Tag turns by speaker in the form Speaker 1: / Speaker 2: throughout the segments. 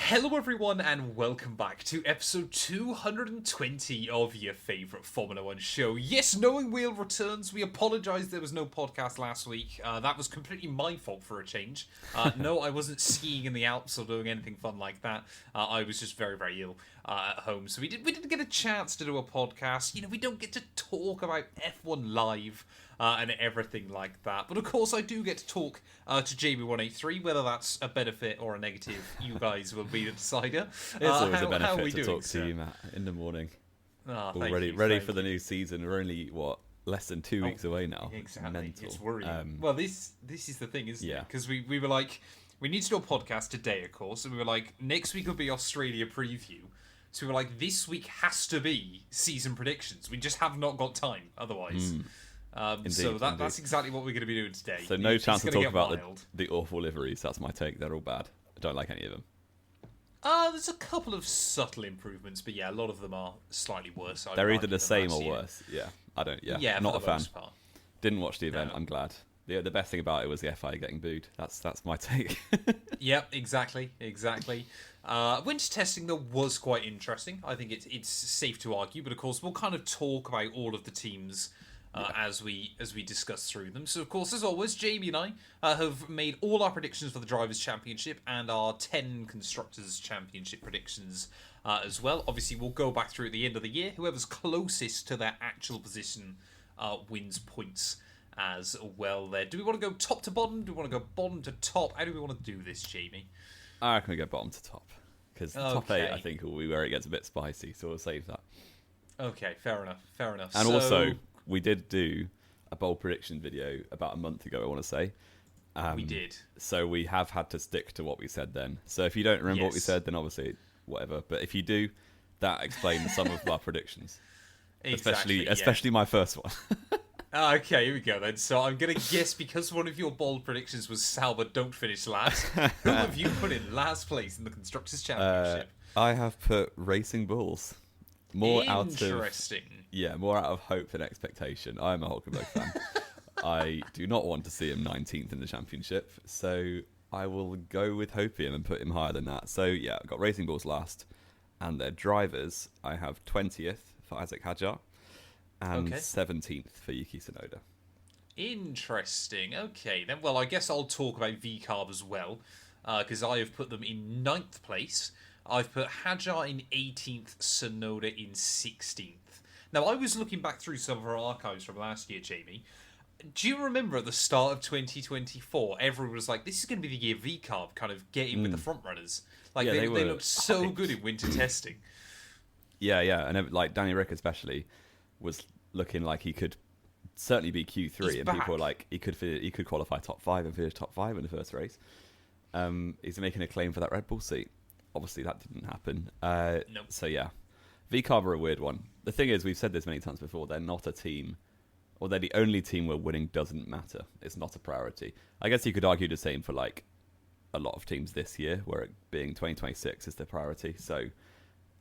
Speaker 1: Hello everyone and welcome back to episode 220 of your favourite Formula 1 show. Yes, Knowing Wheel returns. We apologise there was no podcast last week. That was completely my fault for a change. No, I wasn't skiing in the Alps or doing anything fun like that. I was just very, very ill at home. So we didn't get a chance to do a podcast. You know, we don't get to talk about F1 live. And everything like that. But of course, I do get to talk to Jamie183, whether that's a benefit or a negative. You guys will be the decider.
Speaker 2: It's always a benefit to talk to you, Matt, in the morning. Ready for the new season. We're only, less than 2 weeks away now.
Speaker 1: Exactly.
Speaker 2: Mental.
Speaker 1: It's worrying. Well, this is the thing, isn't it? Because we were like, we need to do a podcast today, of course. And we were like, next week will be Australia preview. So we were like, this week has to be season predictions. We just have not got time otherwise.
Speaker 2: Indeed.
Speaker 1: That's exactly what we're going to be doing today.
Speaker 2: So no chance to talk about the awful liveries. That's my take. They're all bad. I don't like any of them.
Speaker 1: There's a couple of subtle improvements, but yeah, a lot of them are slightly worse.
Speaker 2: They're either the same or worse. Yeah, I don't. Yeah, not a fan.
Speaker 1: Part.
Speaker 2: Didn't watch the event. No. I'm glad. The best thing about it was the FIA getting booed. That's my take.
Speaker 1: Yep, exactly. Winter testing though was quite interesting. I think it's safe to argue, but of course we'll kind of talk about all of the teams. As we discuss through them. So, of course, as always, Jamie and I have made all our predictions for the Drivers' Championship and our 10 Constructors' Championship predictions as well. Obviously, we'll go back through at the end of the year. Whoever's closest to their actual position wins points as well there. Do we want to go top to bottom? Do we want to go bottom to top? How do we want to do this, Jamie?
Speaker 2: I reckon we go bottom to top. Because top 8, I think, will be where it gets a bit spicy. So we'll save that.
Speaker 1: Okay, fair enough.
Speaker 2: And also, we did do a bold prediction video about a month ago, I want to say.
Speaker 1: We did.
Speaker 2: So we have had to stick to what we said then. So if you don't remember what we said, then obviously, whatever. But if you do, that explains some of our predictions.
Speaker 1: Exactly,
Speaker 2: especially my first one.
Speaker 1: Okay, here we go then. So I'm going to guess, because one of your bold predictions was Sauber don't finish last, who have you put in last place in the Constructors' Championship?
Speaker 2: I have put Racing Bulls. More
Speaker 1: Interesting.
Speaker 2: More out of hope than expectation. I'm a Hulkenberg fan. I do not want to see him 19th in the championship, so I will go with hopium and put him higher than that. So yeah, I've got Racing Bulls last, and their drivers, I have 20th for Isaac Hadjar, and 17th for Yuki Tsunoda.
Speaker 1: Interesting. Okay, then. Well, I guess I'll talk about VCARB as well, because I have put them in 9th place. I've put Hadjar in 18th, Tsunoda in 16th. Now, I was looking back through some of our archives from last year, Jamie. Do you remember at the start of 2024, everyone was like, this is going to be the year VCARB kind of get in with the front runners. Like, they looked so good in winter testing.
Speaker 2: Yeah, and like Danny Rick especially was looking like he could certainly be Q3, and people were like, he could qualify top 5 and finish top 5 in the first race. He's making a claim for that Red Bull seat. Obviously, that didn't happen.
Speaker 1: Nope.
Speaker 2: So, yeah. VCARB are a weird one. The thing is, we've said this many times before, they're not a team, or they're the only team where winning doesn't matter. It's not a priority. I guess you could argue the same for, like, a lot of teams this year, where it being 2026 is the priority. So,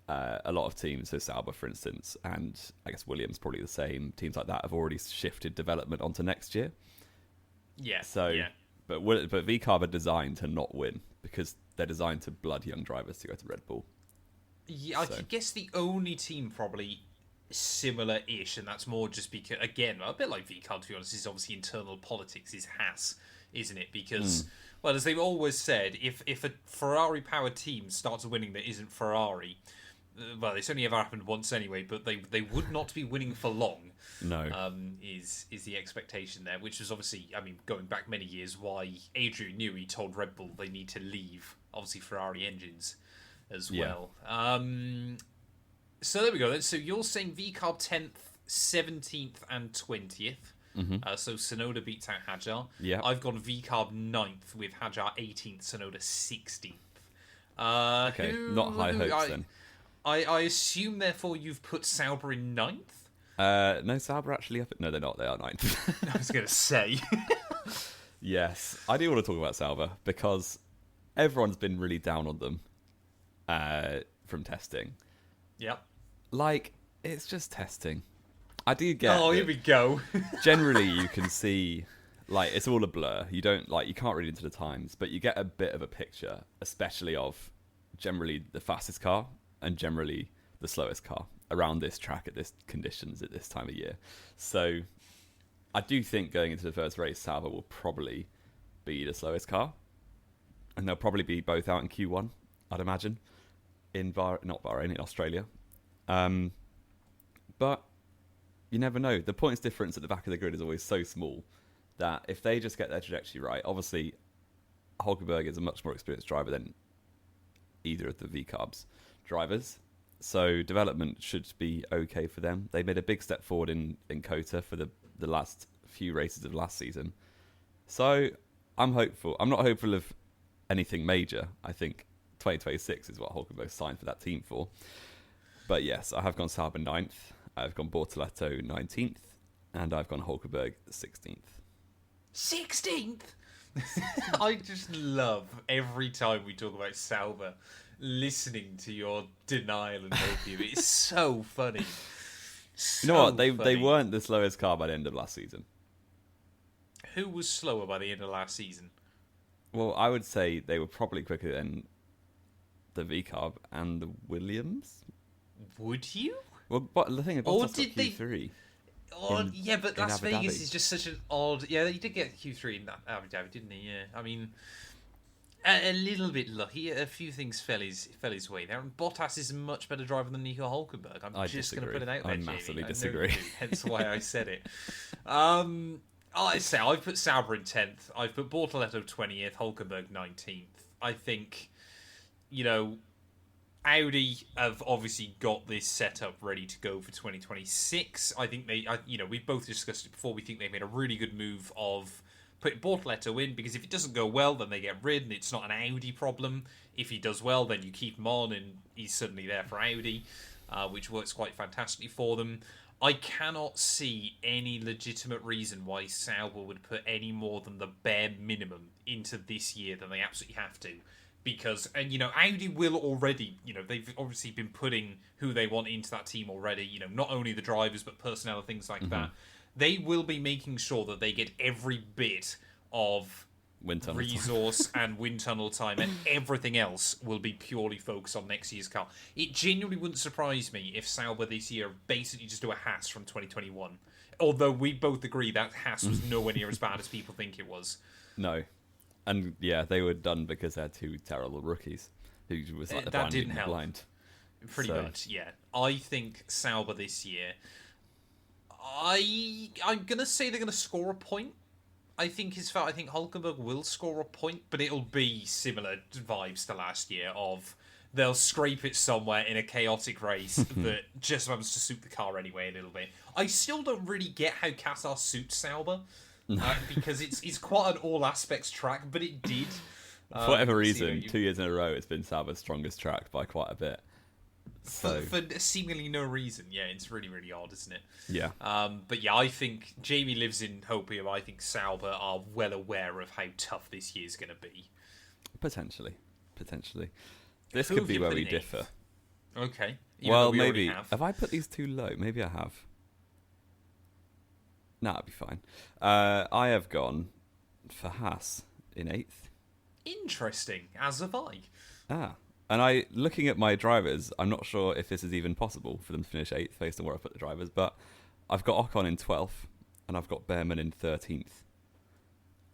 Speaker 2: a lot of teams, so Sauber, for instance, and I guess Williams probably the same, teams like that have already shifted development onto next year.
Speaker 1: Yeah.
Speaker 2: But VCARB are designed to not win, because they're designed to blood young drivers to go to Red Bull.
Speaker 1: Yeah, I guess the only team probably similar-ish, and that's more just because, again, a bit like VCARB, to be honest, is obviously internal politics, is Haas, isn't it? Because, well, as they've always said, if a Ferrari-powered team starts winning that isn't Ferrari, well, it's only ever happened once anyway, but they would not be winning for long.
Speaker 2: No.
Speaker 1: Is the expectation there, which was obviously, I mean, going back many years, why Adrian Newey told Red Bull they need to leave, obviously, Ferrari engines as well. So there we go then. So you're saying VCARB 10th, 17th and 20th.
Speaker 2: Mm-hmm.
Speaker 1: So Tsunoda beats out Hadjar.
Speaker 2: Yeah.
Speaker 1: I've gone VCARB 9th with Hadjar 18th, Tsunoda 16th.
Speaker 2: Okay, not high hopes then.
Speaker 1: I assume, therefore, you've put Sauber in 9th?
Speaker 2: No, Sauber actually up. No, they're not. They are 9th.
Speaker 1: I was going to say.
Speaker 2: Yes, I do want to talk about Sauber because everyone's been really down on them from testing.
Speaker 1: Yep.
Speaker 2: Like, it's just testing. I do get.
Speaker 1: Oh, here we go.
Speaker 2: Generally, you can see, like, it's all a blur. You can't read into the times, but you get a bit of a picture, especially of generally the fastest car and generally the slowest car around this track at this conditions at this time of year. So I do think going into the first race, Sauber will probably be the slowest car, and they'll probably be both out in Q1, I'd imagine, in not Bahrain, in Australia. But you never know. The points difference at the back of the grid is always so small that if they just get their trajectory right, obviously Hulkenberg is a much more experienced driver than either of the VCARB's drivers. So development should be okay for them. They made a big step forward in COTA for the last few races of last season. So I'm hopeful. I'm not hopeful of anything major. I think 2026 is what Hulkenberg signed for that team for. But yes, I have gone Sauber 9th. I've gone Bortoleto 19th. And I've gone Hulkenberg 16th.
Speaker 1: 16th? I just love every time we talk about Sauber listening to your denial and opium. It's so funny.
Speaker 2: You know what? They weren't the slowest car by the end of last season.
Speaker 1: Who was slower by the end of last season?
Speaker 2: Well, I would say they were probably quicker than the VCARB and the Williams.
Speaker 1: Would you?
Speaker 2: Well, but the thing about Q3.
Speaker 1: Yeah, but Las Vegas is just such an odd. Yeah, he did get Q3 in that Abu Dhabi, didn't he? Yeah, I mean, a little bit lucky. A few things fell his way there. And Bottas is a much better driver than Nico Hulkenberg. I'm just going to put it out there.
Speaker 2: I massively
Speaker 1: Jamie.
Speaker 2: disagree.
Speaker 1: Hence why I said it. I say I've put Sauber in 10th. I've put Bortoleto 20th. Hulkenberg 19th. I think, Audi have obviously got this setup ready to go for 2026. I think we've both discussed it before. We think they made a really good move of putting Bortoleto in, because if it doesn't go well, then they get rid, and it's not an Audi problem. If he does well, then you keep him on, and he's suddenly there for Audi, which works quite fantastically for them. I cannot see any legitimate reason why Sauber would put any more than the bare minimum into this year than they absolutely have to. Because, Audi will already, they've obviously been putting who they want into that team already, not only the drivers, but personnel and things like that. They will be making sure that they get every bit of resource and wind tunnel time, and everything else will be purely focused on next year's car. It genuinely wouldn't surprise me if Sauber this year basically just do a Haas from 2021. Although we both agree that Haas was nowhere near as bad as people think it was.
Speaker 2: No. And yeah, they were done because they had two terrible rookies who was like the
Speaker 1: that didn't help.
Speaker 2: blind.
Speaker 1: Pretty much, yeah. I think Sauber this year, I'm gonna say they're gonna score a point. I think Hulkenberg will score a point, but it'll be similar vibes to last year of they'll scrape it somewhere in a chaotic race that just happens to suit the car anyway a little bit. I still don't really get how Qatar suits Sauber. Because it's quite an all aspects track, but it did.
Speaker 2: For whatever reason, 2 years in a row, it's been Sauber's strongest track by quite a bit.
Speaker 1: So. For seemingly no reason. Yeah, it's really, really odd, isn't it?
Speaker 2: Yeah.
Speaker 1: But yeah, I think Jamie lives in Hopium. I think Sauber are well aware of how tough this year's going to be.
Speaker 2: Potentially. This could be where we differ.
Speaker 1: Okay.
Speaker 2: Well, maybe. Have I put these too low? Maybe I have. No, it'll be fine. I have gone for Haas in 8th.
Speaker 1: Interesting, as have I.
Speaker 2: And looking at my drivers, I'm not sure if this is even possible for them to finish 8th based on where I put the drivers, but I've got Ocon in 12th, and I've got Behrman in 13th.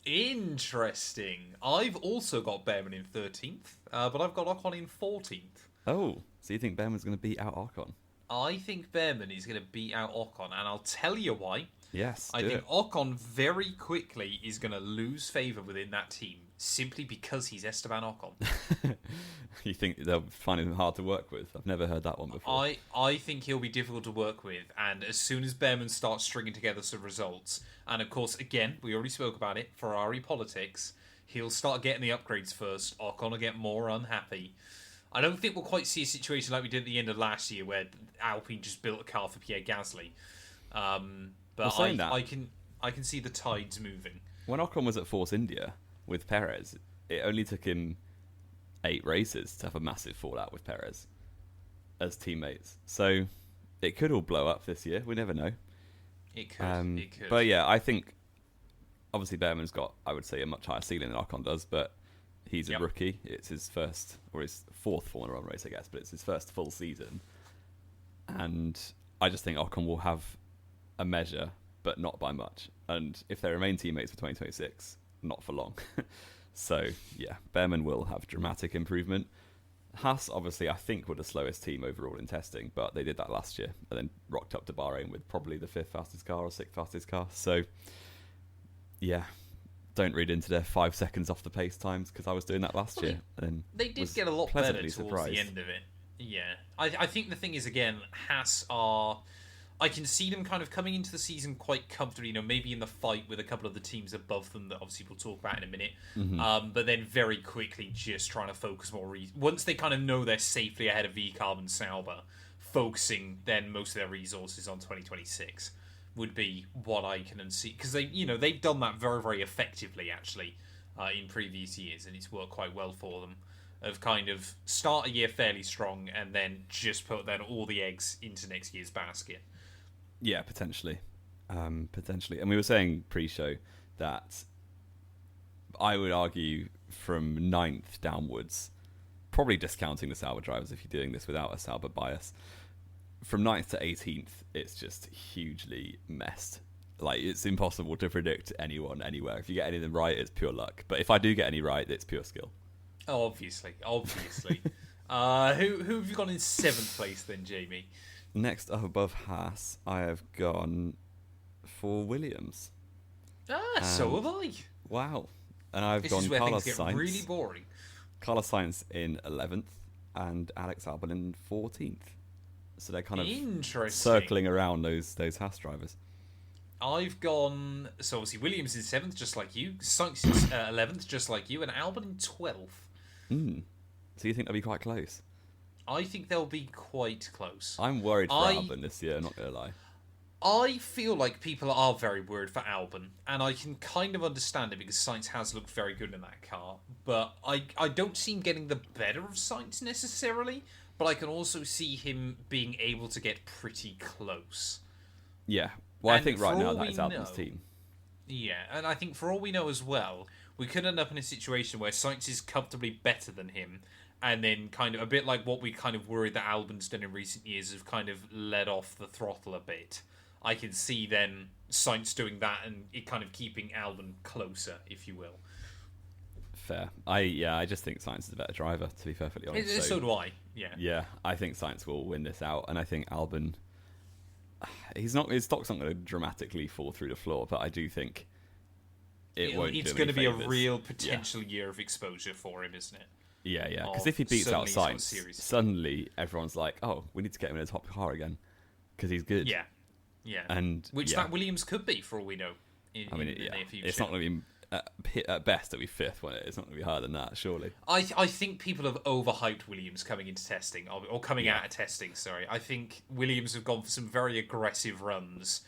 Speaker 1: Interesting. I've also got Behrman in 13th, but I've got Ocon in 14th.
Speaker 2: Oh, so you think Behrman's going to beat out Ocon?
Speaker 1: I think Behrman is going to beat out Ocon, and I'll tell you why.
Speaker 2: Yes,
Speaker 1: I think Ocon very quickly is going to lose favour within that team simply because he's Esteban Ocon.
Speaker 2: You think they'll find him hard to work with? I've never heard that one before.
Speaker 1: I think he'll be difficult to work with, and as soon as Behrman starts stringing together some results, and of course, again, we already spoke about it, Ferrari politics, he'll start getting the upgrades first, Ocon will get more unhappy. I don't think we'll quite see a situation like we did at the end of last year where Alpine just built a car for Pierre Gasly. But I can see the tides moving.
Speaker 2: When Ocon was at Force India with Perez, it only took him 8 races to have a massive fallout with Perez as teammates. So it could all blow up this year. We never know.
Speaker 1: It could.
Speaker 2: But yeah, I think obviously Behrman's got, I would say, a much higher ceiling than Ocon does, but He's a
Speaker 1: Yep.
Speaker 2: rookie. It's his first, or his fourth Formula One race, I guess, but it's his first full season. And I just think Ocon will have a measure, but not by much. And if they remain teammates for 2026, not for long. So, yeah, Behrman will have dramatic improvement. Haas, obviously, I think were the slowest team overall in testing, but they did that last year and then rocked up to Bahrain with probably the fifth fastest car or sixth fastest car. So, yeah, don't read into their 5 seconds off the pace times, because I was doing that last year. And
Speaker 1: They did
Speaker 2: was
Speaker 1: get a lot better
Speaker 2: pleasantly
Speaker 1: towards
Speaker 2: surprised.
Speaker 1: the end of it. Yeah. I think the thing is, again, Haas are... I can see them kind of coming into the season quite comfortably, you know, maybe in the fight with a couple of the teams above them that obviously we'll talk about in a minute. But then very quickly just trying to focus more. Once they kind of know they're safely ahead of VCarb and Sauber, focusing then most of their resources on 2026 would be what I can see. Because they've done that very, very effectively, actually, in previous years, and it's worked quite well for them. Of kind of start a year fairly strong and then just put then all the eggs into next year's basket.
Speaker 2: Yeah, potentially. Potentially. And we were saying pre-show that I would argue from ninth downwards, probably discounting the Sauber drivers if you're doing this without a Sauber bias, from ninth to 18th, it's just hugely messed. Like, it's impossible to predict anyone anywhere. If you get any of them right, it's pure luck. But if I do get any right, it's pure skill.
Speaker 1: Oh, obviously. Who have you got in 7th place then, Jamie?
Speaker 2: Next up above Haas, I have gone for Williams.
Speaker 1: So have I.
Speaker 2: Wow. And I've
Speaker 1: This
Speaker 2: gone
Speaker 1: is where
Speaker 2: Carlos
Speaker 1: things get
Speaker 2: Sainz.
Speaker 1: really boring.
Speaker 2: Carlos Sainz in 11th and Alex Albon in 14th. So they're kind of
Speaker 1: Interesting.
Speaker 2: circling around those Haas drivers.
Speaker 1: I've gone... So obviously Williams in 7th, just like you. Sainz in 11th, just like you. And Albon in 12th.
Speaker 2: So you think they'll be quite close?
Speaker 1: I think they'll be quite close.
Speaker 2: I'm worried for Albon this year, not going to lie.
Speaker 1: I feel like people are very worried for Albon, and I can kind of understand it because Sainz has looked very good in that car. But I don't see him getting the better of Sainz necessarily, but I can also see him being able to get pretty close.
Speaker 2: Yeah. Well,
Speaker 1: And
Speaker 2: I think right
Speaker 1: for
Speaker 2: now
Speaker 1: all
Speaker 2: that is
Speaker 1: we
Speaker 2: Albon's
Speaker 1: know-
Speaker 2: team.
Speaker 1: Yeah, and I think for all we know as well, we could end up in a situation where Sainz is comfortably better than him, and then kind of a bit like what we kind of worried that Albon's done in recent years, have kind of let off the throttle a bit. I can see then Sainz doing that and it kind of keeping Albon closer, if you will.
Speaker 2: Fair. I just think Sainz is a better driver, to be perfectly honest.
Speaker 1: So do I. Yeah.
Speaker 2: Yeah, I think Sainz will win this out, and I think Albon... His stock's not going to dramatically fall through the floor, but I do think it won't do him
Speaker 1: It's
Speaker 2: any
Speaker 1: going to be a
Speaker 2: favours.
Speaker 1: real potential year of exposure for him, isn't it?
Speaker 2: Yeah. Because
Speaker 1: of
Speaker 2: if he beats out
Speaker 1: suddenly he's got
Speaker 2: Sainz,
Speaker 1: series.
Speaker 2: suddenly everyone's like, oh, we need to get him in a top car again, because he's good.
Speaker 1: Yeah.
Speaker 2: And
Speaker 1: Which
Speaker 2: yeah.
Speaker 1: that Williams could be, for all we know, in the near future.
Speaker 2: It's not going to be... at best, it'll be 5th, won't it? It's not going to be higher than that, surely.
Speaker 1: I think people have overhyped Williams coming into testing, or coming out of testing, sorry. I think Williams have gone for some very aggressive runs.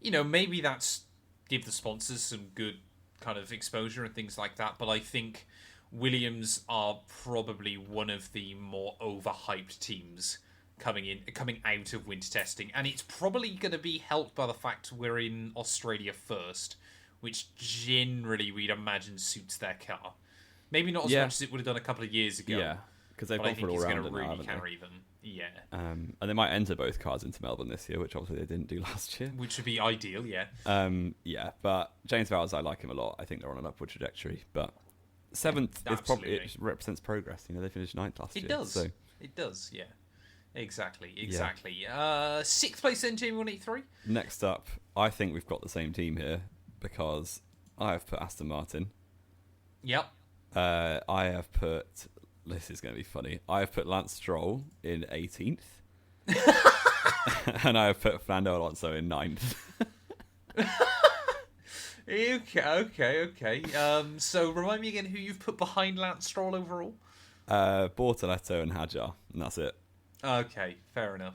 Speaker 1: You know, maybe that's give the sponsors some good kind of exposure and things like that, but I think Williams are probably one of the more overhyped teams coming out of winter testing, and it's probably going to be helped by the fact we're in Australia first, which generally we'd imagine suits their car. Maybe not as much as it would have done a couple of years ago.
Speaker 2: Yeah, because they've
Speaker 1: but I
Speaker 2: gone
Speaker 1: think
Speaker 2: for
Speaker 1: he's
Speaker 2: all
Speaker 1: going
Speaker 2: round
Speaker 1: to
Speaker 2: now,
Speaker 1: really
Speaker 2: haven't
Speaker 1: carry them. Yeah.
Speaker 2: And they might enter both cars into Melbourne this year, which obviously they didn't do last year.
Speaker 1: Which would be ideal, yeah.
Speaker 2: But James Vowles, I like him a lot. I think they're on an upward trajectory. But 7th is probably it represents progress. You know, they finished 9th last year.
Speaker 1: It does.
Speaker 2: So.
Speaker 1: It does, yeah. Exactly. 6th place then, Jamie 183.
Speaker 2: Next up, I think we've got the same team here because I have put Aston Martin.
Speaker 1: Yep.
Speaker 2: I have put... This is going to be funny. I have put Lance Stroll in 18th. And I have put Fernando Alonso in 9th.
Speaker 1: Okay. So remind me again who you've put behind Lance Stroll overall?
Speaker 2: Bortoletto and Hadjar, and that's it.
Speaker 1: Okay, fair enough.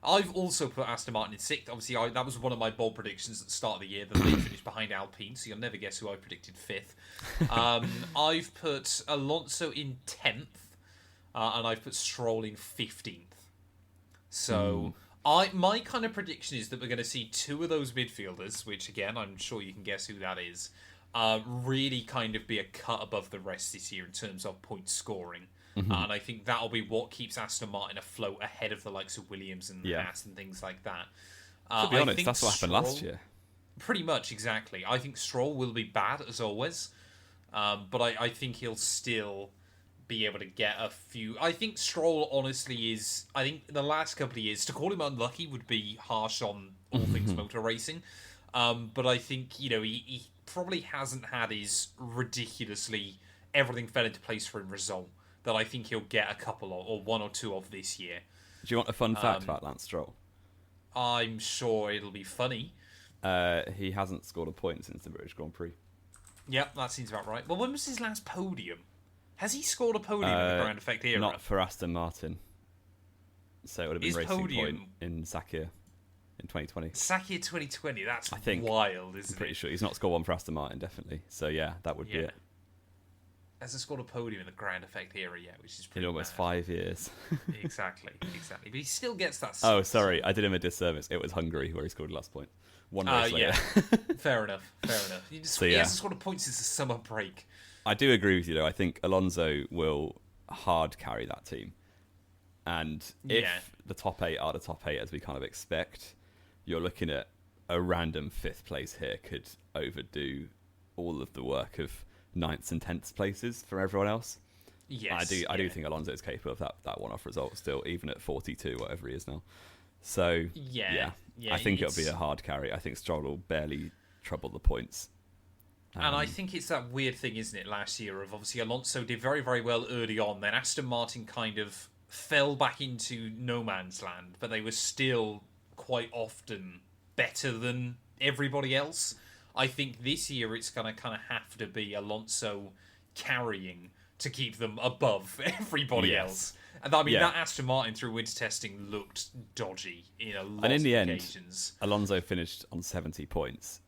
Speaker 1: I've also put Aston Martin in 6th. Obviously, that was one of my bold predictions at the start of the year, that they finished behind Alpine, so you'll never guess who I predicted 5th. I've put Alonso in 10th, and I've put Stroll in 15th. So, my kind of prediction is that we're going to see two of those midfielders, which, again, I'm sure you can guess who that is, really kind of be a cut above the rest this year in terms of point scoring. And I think that'll be what keeps Aston Martin afloat ahead of the likes of Williams and Haas and things like that.
Speaker 2: To be honest, that's what happened last year.
Speaker 1: Pretty much, exactly. I think Stroll will be bad, as always. But I think he'll still be able to get a few. I think Stroll, honestly, is... I think the last couple of years, to call him unlucky would be harsh on all things motor racing. But I think, he probably hasn't had his ridiculously everything fell into place for him result that I think he'll get a couple of, or one or two of this year.
Speaker 2: Do you want a fun fact about Lance Stroll?
Speaker 1: I'm sure it'll be funny.
Speaker 2: He hasn't scored a point since the British Grand Prix.
Speaker 1: Yep, that seems about right. Well, when was his last podium? Has he scored a podium in the Ground Effect era?
Speaker 2: Not for Aston Martin. So it would have been
Speaker 1: His
Speaker 2: Racing
Speaker 1: podium...
Speaker 2: Point in Sakir in 2020.
Speaker 1: Sakir 2020, that's
Speaker 2: I think,
Speaker 1: wild, isn't it?
Speaker 2: I'm pretty sure. He's not scored one for Aston Martin, definitely. So yeah, that would be it.
Speaker 1: Hasn't scored a podium in the Ground Effect era yet, which is pretty
Speaker 2: in almost
Speaker 1: mad.
Speaker 2: 5 years.
Speaker 1: Exactly. But he still gets that...
Speaker 2: Oh, sorry, I did him a disservice. It was Hungary where he scored the last point. One race later.
Speaker 1: Fair enough. He hasn't scored a point since the summer break.
Speaker 2: I do agree with you, though. I think Alonso will hard carry that team. And if the top 8 are the top 8, as we kind of expect, you're looking at a random 5th place here could overdo all of the work of 9th and 10th places for everyone else.
Speaker 1: Yes,
Speaker 2: I do think Alonso is capable of that one-off result still, even at 42, whatever he is now. So, I think it'll be a hard carry. I think Stroll will barely trouble the points.
Speaker 1: And I think it's that weird thing, isn't it, last year of obviously Alonso did very, very well early on, then Aston Martin kind of fell back into no man's land, but they were still quite often better than everybody else. I think this year it's going to kind of have to be Alonso carrying to keep them above everybody else. And I mean, that Aston Martin through winter testing looked dodgy in a lot of occasions.
Speaker 2: Alonso finished on 70 points.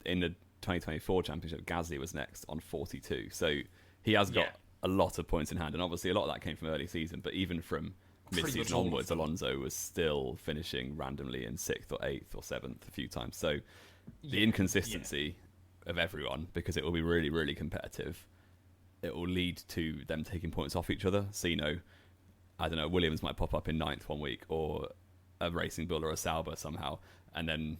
Speaker 2: In the 2024 championship, Gasly was next on 42. So he has got a lot of points in hand. And obviously a lot of that came from early season. But even from mid-season onwards, Alonso was still finishing randomly in 6th or 8th or 7th a few times. So the inconsistency of everyone, because it will be really, really competitive, it will lead to them taking points off each other. So, I don't know, Williams might pop up in 9th one week, or a Racing Bull or a Sauber somehow, and then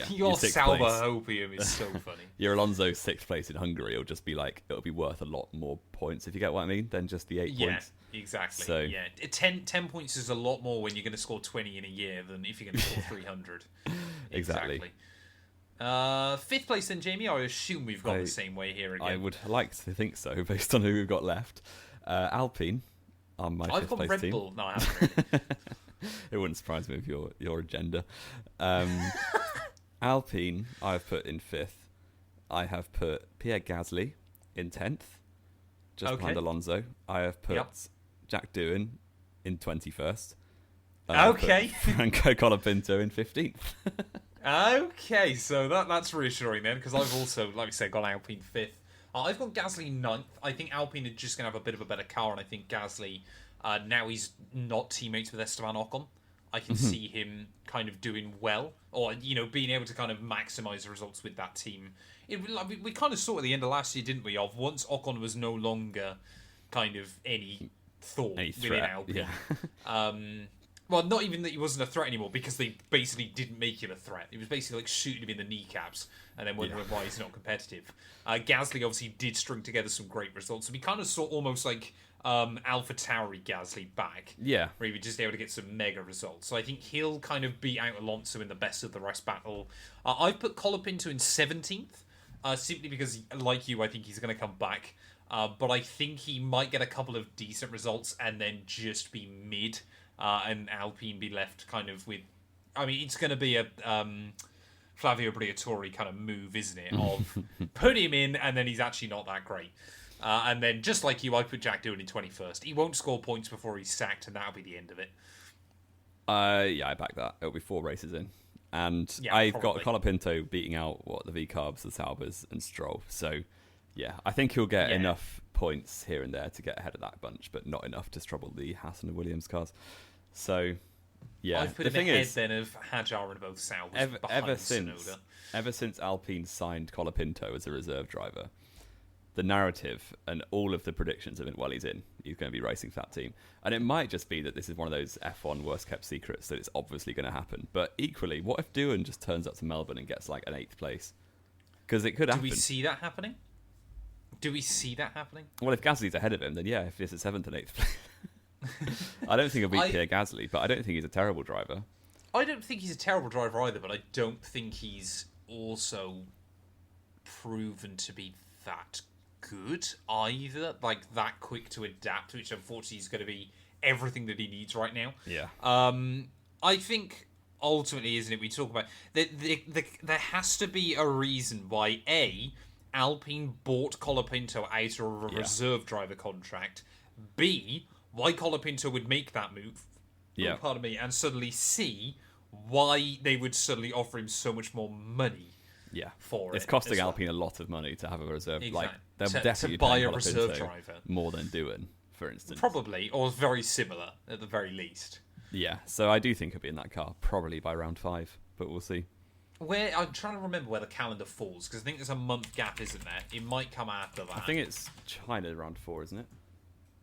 Speaker 1: your Sauber opium is so funny.
Speaker 2: Your Alonso 6th place in Hungary will just be like, it'll be worth a lot more points, if you get what I mean, than just the 8 points.
Speaker 1: Exactly.
Speaker 2: So,
Speaker 1: 10 points is a lot more when you're going to score 20 in a year than if you're going to score 300.
Speaker 2: Exactly.
Speaker 1: 5th place then, Jamie. I assume we've gone the same way here again.
Speaker 2: I would like to think so, based on who we've got left. Alpine on my 5th place
Speaker 1: Red
Speaker 2: team.
Speaker 1: Bull. No, I haven't really.
Speaker 2: It wouldn't surprise me with your agenda. Alpine, I've put in 5th. I have put Pierre Gasly in 10th, just behind Alonso. I have put Jack Doohan in 21st.
Speaker 1: Okay.
Speaker 2: Franco Colapinto in 15th.
Speaker 1: Okay, so that's reassuring then, because I've also, like we said, got Alpine 5th. I've got Gasly 9th. I think Alpine are just going to have a bit of a better car, and I think Gasly, now he's not teammates with Esteban Ocon, I can see him kind of doing well, or, being able to kind of maximise the results with that team. We kind of saw at the end of last year, didn't we, of once Ocon was no longer kind of any thought within Alpine. Yeah. Well, not even that he wasn't a threat anymore, because they basically didn't make him a threat. It was basically like shooting him in the kneecaps and then wondering why he's not competitive. Gasly obviously did string together some great results. So we kind of saw almost like AlphaTauri Gasly back.
Speaker 2: Yeah.
Speaker 1: Where he was just able to get some mega results. So I think he'll kind of beat out Alonso in the best of the rest battle. I've put Colapinto in 17th, simply because, like you, I think he's going to come back. But I think he might get a couple of decent results and then just be mid. And Alpine be left kind of with... I mean, it's going to be a Flavio Briatore kind of move, isn't it? Of put him in, and then he's actually not that great. And then, just like you, I put Jack Doohan in 21st. He won't score points before he's sacked, and that'll be the end of it.
Speaker 2: I back that. It'll be 4 races in. And I've got Colapinto beating out, the V-Carbs, the Saubers, and Stroll. So, I think he'll get enough points here and there to get ahead of that bunch, but not enough to trouble the Haas and the Williams cars. So, Yeah,
Speaker 1: I've put
Speaker 2: the
Speaker 1: him
Speaker 2: thing
Speaker 1: ahead
Speaker 2: is,
Speaker 1: then of Hadjar and both Sauers
Speaker 2: ever,
Speaker 1: behind
Speaker 2: ever since
Speaker 1: Tsunoda.
Speaker 2: ever since Alpine signed Colapinto as a reserve driver, the narrative and all of the predictions have been, well, he's going to be racing for that team. And it might just be that this is one of those F1 worst kept secrets that it's obviously going to happen. But equally, what if Doohan just turns up to Melbourne and gets like an 8th place? Because it could happen.
Speaker 1: Do we see that happening?
Speaker 2: Well, if Gasly's ahead of him, then yeah, if it's a 7th and 8th place. I don't think he'll beat Pierre Gasly, but I don't think he's a terrible driver.
Speaker 1: I don't think he's a terrible driver either, but I don't think he's also proven to be that good either. Like, that quick to adapt, which unfortunately is going to be everything that he needs right now.
Speaker 2: Yeah.
Speaker 1: I think ultimately, isn't it, we talk about there has to be a reason why Alpine bought Colapinto out of a reserve driver contract, B, why Colapinto would make that move, pardon me, and suddenly C, why they would suddenly offer him so much more money.
Speaker 2: Yeah,
Speaker 1: for
Speaker 2: it's costing Alpine a lot of money to have a reserve.
Speaker 1: Exactly.
Speaker 2: Like they'll definitely
Speaker 1: to buy
Speaker 2: pay
Speaker 1: a reserve driver
Speaker 2: more than Doohan, for instance.
Speaker 1: Probably, or very similar at the very least.
Speaker 2: Yeah, so I do think he'll be in that car probably by round 5, but we'll see.
Speaker 1: I'm trying to remember where the calendar falls because I think there's a month gap, isn't there? It might come after that.
Speaker 2: I think it's China round 4, isn't it?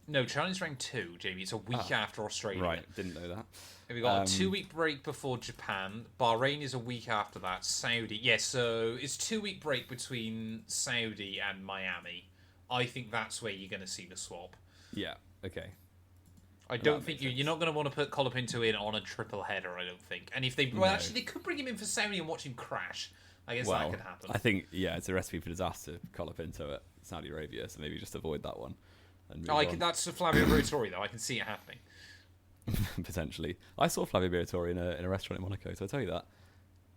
Speaker 1: No, China's round 2, Jamie. It's a week after Australia.
Speaker 2: Right, didn't know that.
Speaker 1: We got a 2-week break before Japan. Bahrain is a week after that. Saudi, yes. So it's 2-week break between Saudi and Miami. I think that's where you're going to see the swap.
Speaker 2: Yeah. Okay.
Speaker 1: I don't think you're not going to want to put Colapinto in on a triple header. I don't think. And if they actually they could bring him in for Saudi and watch him crash. I guess that could happen.
Speaker 2: I think it's a recipe for disaster. Colapinto at Saudi Arabia, so maybe just avoid that one.
Speaker 1: That's Flavio Briatore though. I can see it happening.
Speaker 2: Potentially, I saw Flavio Briatore in a restaurant in Monaco. So I tell you that.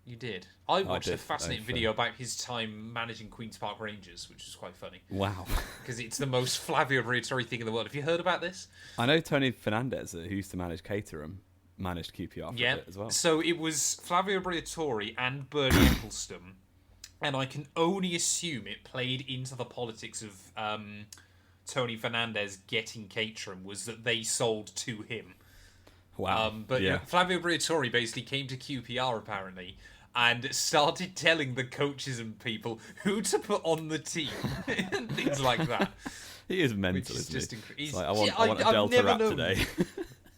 Speaker 1: You did. I watched a fascinating video about his time managing Queen's Park Rangers, which was quite funny.
Speaker 2: Wow.
Speaker 1: Because it's the most Flavio Briatore thing in the world. Have you heard about this?
Speaker 2: I know Tony Fernandez, who used to manage Caterham, managed QPR for a bit as well.
Speaker 1: So it was Flavio Briatore and Bernie Ecclestone, and I can only assume it played into the politics of Tony Fernandez getting Caterham was that they sold to him.
Speaker 2: Wow.
Speaker 1: Flavio Briatore basically came to QPR apparently and started telling the coaches and people who to put on the team and things like that.
Speaker 2: He is mental, isn't he? I want a
Speaker 1: I've
Speaker 2: Delta wrap today.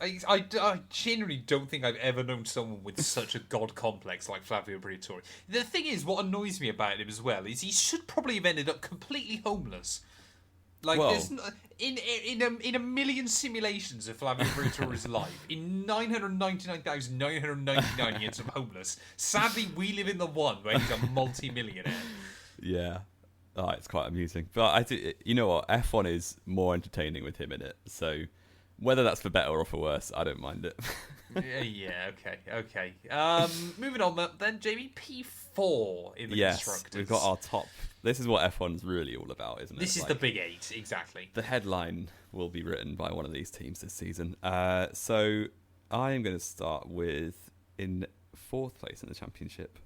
Speaker 1: I genuinely don't think I've ever known someone with such a god complex like Flavio Briatore. The thing is, what annoys me about him as well is he should probably have ended up completely homeless. Like, there's in a million simulations of Flavio Briatore's life, in 999,999 he ends up homeless. Sadly, we live in the one where he's a multi-millionaire.
Speaker 2: Yeah. Oh, it's quite amusing. But I do, you know what? F1 is more entertaining with him in it. So whether that's for better or for worse, I don't mind it.
Speaker 1: Okay. Moving on then, Jamie. P4 in the constructors.
Speaker 2: We've got our top. This is what F1's really all about, isn't it?
Speaker 1: This is the big 8, exactly.
Speaker 2: The headline will be written by one of these teams this season. So I am going to start with, in 4th place in the championship,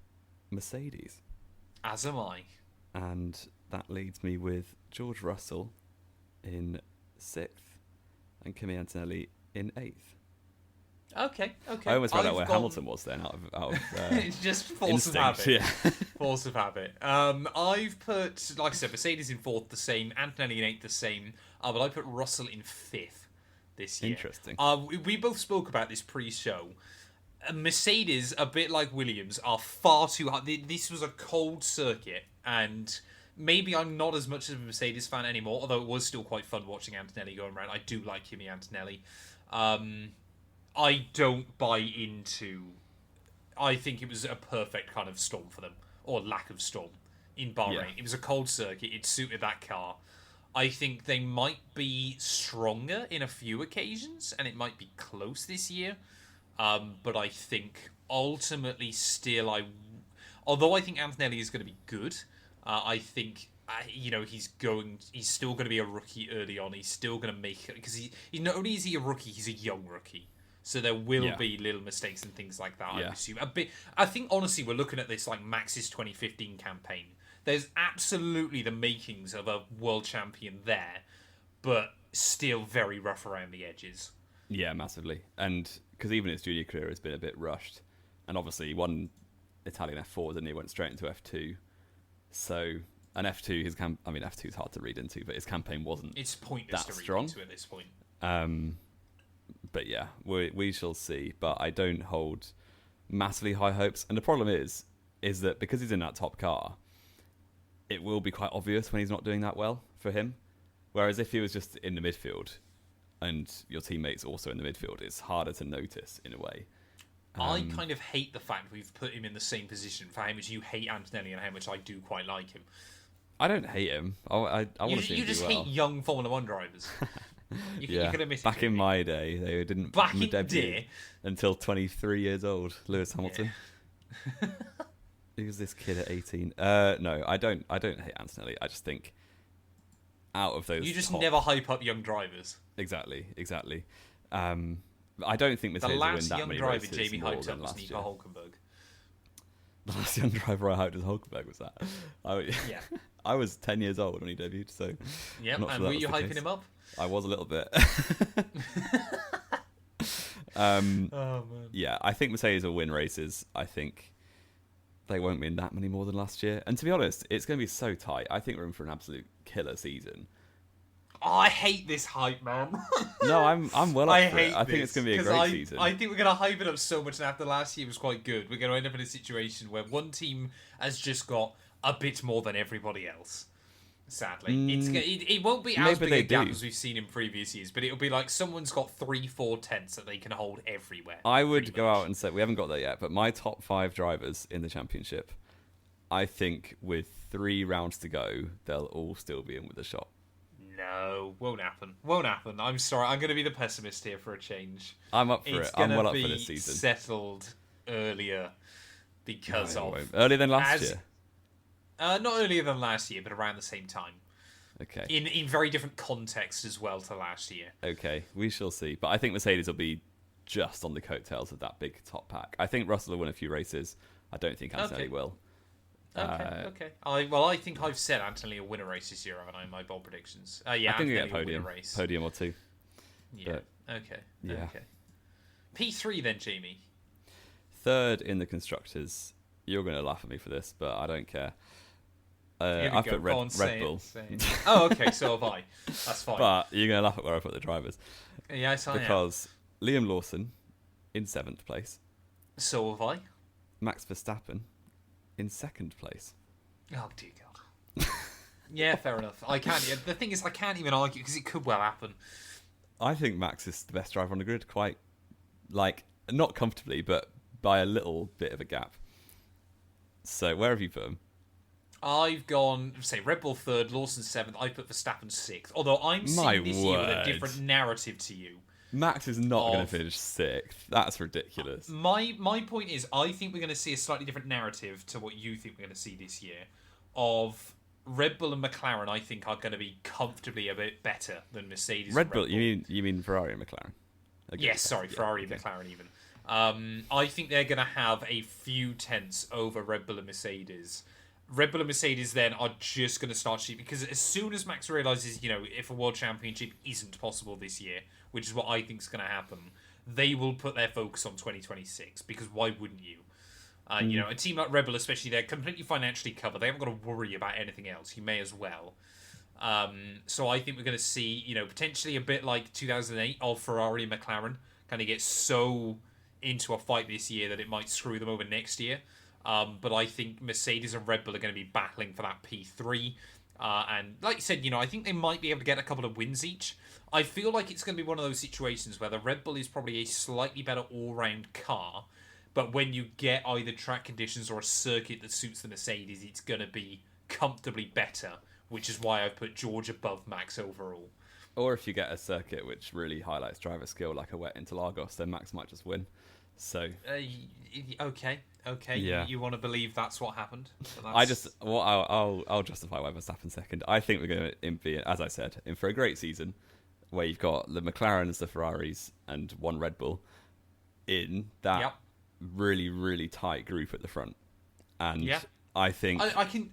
Speaker 2: Mercedes.
Speaker 1: As am I.
Speaker 2: And that leads me with George Russell in 6th and Kimi Antonelli in 8th.
Speaker 1: Okay.
Speaker 2: I almost found out where Hamilton was then out of
Speaker 1: it's just force
Speaker 2: instinct,
Speaker 1: of habit.
Speaker 2: Yeah.
Speaker 1: Force of habit. I've put, like I said, Mercedes in 4th, the same. Antonelli in 8th, the same. But I put Russell in 5th this year.
Speaker 2: Interesting.
Speaker 1: We both spoke about this pre-show. Mercedes, a bit like Williams, are far too hard. This was a cold circuit, and maybe I'm not as much of a Mercedes fan anymore, although it was still quite fun watching Antonelli going around. I do like Kimi Antonelli. I don't buy into... I think it was a perfect kind of storm for them, or lack of storm, in Bahrain. Yeah. It was a cold circuit. It suited that car. I think they might be stronger in a few occasions, and it might be close this year. But I think ultimately still although I think Antonelli is going to be good, I think he's still going to be a rookie early on. He's still going to make it because he not only is he a rookie, he's a young rookie. So there will be little mistakes and things like that. I assume a bit. I think honestly, we're looking at this like Max's 2015 campaign. There's absolutely the makings of a world champion there, but still very rough around the edges.
Speaker 2: Yeah, massively. And because even his junior career has been a bit rushed. And obviously he won Italian F4s and he went straight into F2. So, an F2, F2 is hard to read into, but his campaign wasn't
Speaker 1: It's pointless
Speaker 2: that
Speaker 1: to read
Speaker 2: strong.
Speaker 1: into at this point.
Speaker 2: But yeah, we shall see. But I don't hold massively high hopes. And the problem is that because he's in that top car, it will be quite obvious when he's not doing that well for him. Whereas if he was just in the midfield and your teammates also in the midfield, it's harder to notice in a way.
Speaker 1: I kind of hate the fact we've put him in the same position for how much you hate Antonelli and how much I do quite like him.
Speaker 2: I don't hate him. I want to see him
Speaker 1: You just
Speaker 2: do well.
Speaker 1: hate young Formula One drivers. You could admit
Speaker 2: back in my day, they didn't
Speaker 1: Back in
Speaker 2: debut
Speaker 1: day?
Speaker 2: until 23 years old. Lewis Hamilton. Yeah. Who was this kid at 18? No, I don't hate Antonelli. I just think out of those,
Speaker 1: you just
Speaker 2: top...
Speaker 1: never hype up young drivers.
Speaker 2: Exactly. I don't think
Speaker 1: The
Speaker 2: Mercedes will win
Speaker 1: last
Speaker 2: that
Speaker 1: young
Speaker 2: many
Speaker 1: driver
Speaker 2: races
Speaker 1: Jamie
Speaker 2: more
Speaker 1: hyped
Speaker 2: than
Speaker 1: up was
Speaker 2: last
Speaker 1: Nico
Speaker 2: year.
Speaker 1: Hulkenberg.
Speaker 2: The last young driver I hyped was Hulkenberg. Was that?
Speaker 1: Yeah.
Speaker 2: I was 10 years old when he debuted, so
Speaker 1: Yep,
Speaker 2: I'm not
Speaker 1: and
Speaker 2: sure
Speaker 1: were
Speaker 2: that
Speaker 1: you
Speaker 2: was the
Speaker 1: hyping
Speaker 2: case.
Speaker 1: him up?
Speaker 2: I was a little bit.
Speaker 1: Oh, man.
Speaker 2: Yeah, I think Mercedes will win races. I think they won't win that many more than last year. And to be honest, it's going to be so tight. I think we're in for an absolute killer season.
Speaker 1: Oh, I hate this hype, man.
Speaker 2: No, I'm well up
Speaker 1: I
Speaker 2: for it.
Speaker 1: hate
Speaker 2: I think it's going to be a great season.
Speaker 1: I think we're going to hype it up so much, and after last year was quite good, we're going to end up in a situation where one team has just got a bit more than everybody else. Sadly, it won't be as big a gap as we've seen in previous years, but it'll be like someone's got 3-4 tenths that they can hold everywhere.
Speaker 2: I would go out and say, we haven't got that yet, but my top 5 drivers in the championship, I think with 3 rounds to go, they'll all still be in with a shot.
Speaker 1: No, won't happen. Won't happen. I'm sorry. I'm going to be the pessimist here for a change.
Speaker 2: I'm up for it. I'm well up for this season.
Speaker 1: Settled earlier because of
Speaker 2: earlier than last year.
Speaker 1: Not earlier than last year, but around the same time.
Speaker 2: Okay.
Speaker 1: In very different context as well to last year.
Speaker 2: Okay, we shall see. But I think Mercedes will be just on the coattails of that big top pack. I think Russell will win a few races. I don't think Antonelli will.
Speaker 1: Okay. I think I've said Antonelli will win a race this year, haven't I? In my bold predictions. Yeah,
Speaker 2: I think he'll get
Speaker 1: Antonelli will win a race.
Speaker 2: podium or 2.
Speaker 1: Yeah. Okay.
Speaker 2: Yeah.
Speaker 1: Okay. P3 then, Jamie.
Speaker 2: 3rd in the constructors. You're going to laugh at me for this, but I don't care. I put Red Bull.
Speaker 1: Oh, okay. So have I. That's fine.
Speaker 2: But you're going to laugh at where I put the drivers.
Speaker 1: Yes, I am.
Speaker 2: Because Liam Lawson in 7th place.
Speaker 1: So have I.
Speaker 2: Max Verstappen in 2nd place.
Speaker 1: Oh dear God. Yeah, fair enough. I can't. The thing is, I can't even argue because it could well happen.
Speaker 2: I think Max is the best driver on the grid. Quite, not comfortably, but by a little bit of a gap. So where have you put him?
Speaker 1: I've gone, say, Red Bull 3rd, Lawson 7th. I put Verstappen 6th. Although I'm seeing this year with a different narrative to you.
Speaker 2: Max is not going to finish 6th. That's ridiculous.
Speaker 1: My point is, I think we're going to see a slightly different narrative to what you think we're going to see this year. Of Red Bull and McLaren, I think are going to be comfortably a bit better than Mercedes.
Speaker 2: Red Bull. You mean Ferrari and McLaren?
Speaker 1: Okay. Yes, sorry, Ferrari and McLaren even. I think they're going to have a few tenths over Red Bull and Mercedes. Red Bull and Mercedes then are just going to start cheating because as soon as Max realises, if a world championship isn't possible this year, which is what I think is going to happen, they will put their focus on 2026 because why wouldn't you? A team like Red Bull, especially, they're completely financially covered. They haven't got to worry about anything else. You may as well. So I think we're going to see, potentially a bit like 2008 of Ferrari and McLaren kind of get so into a fight this year that it might screw them over next year. But I think Mercedes and Red Bull are going to be battling for that P3. And like you said, I think they might be able to get a couple of wins each. I feel like it's going to be one of those situations where the Red Bull is probably a slightly better all-round car. But when you get either track conditions or a circuit that suits the Mercedes, it's going to be comfortably better, which is why I've put George above Max overall.
Speaker 2: Or if you get a circuit which really highlights driver skill, like a wet Interlagos, then Max might just win. So
Speaker 1: okay,
Speaker 2: yeah.
Speaker 1: You want to believe that's what happened?
Speaker 2: I'll justify why Verstappen's 2nd. I think we're going to be, as I said, in for a great season where you've got the McLarens, the Ferraris, and one Red Bull in that really, really tight group at the front. And I think